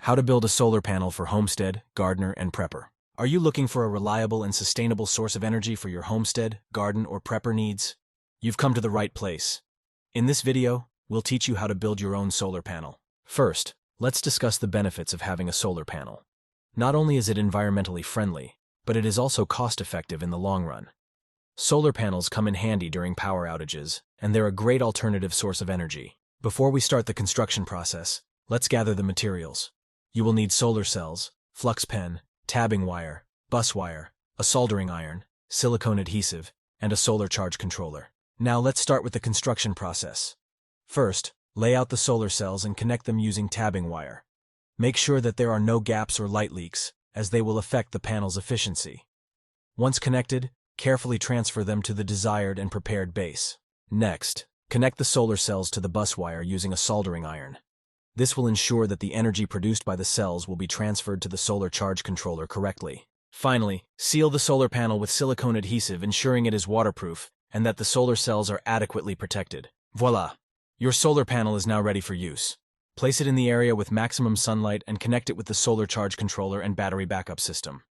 How to build a solar panel for homestead, gardener, and prepper. Are you looking for a reliable and sustainable source of energy for your homestead, garden, or prepper needs? You've come to the right place. In this video, we'll teach you how to build your own solar panel. First, let's discuss the benefits of having a solar panel. Not only is it environmentally friendly, but it is also cost-effective in the long run. Solar panels come in handy during power outages, and they're a great alternative source of energy. Before we start the construction process, let's gather the materials. You will need solar cells, flux pen, tabbing wire, bus wire, a soldering iron, silicone adhesive, and a solar charge controller. Now let's start with the construction process. First, lay out the solar cells and connect them using tabbing wire. Make sure that there are no gaps or light leaks, as they will affect the panel's efficiency. Once connected, carefully transfer them to the desired and prepared base. Next, connect the solar cells to the bus wire using a soldering iron. This will ensure that the energy produced by the cells will be transferred to the solar charge controller correctly. Finally, seal the solar panel with silicone adhesive, ensuring it is waterproof and that the solar cells are adequately protected. Voila! Your solar panel is now ready for use. Place it in the area with maximum sunlight and connect it with the solar charge controller and battery backup system.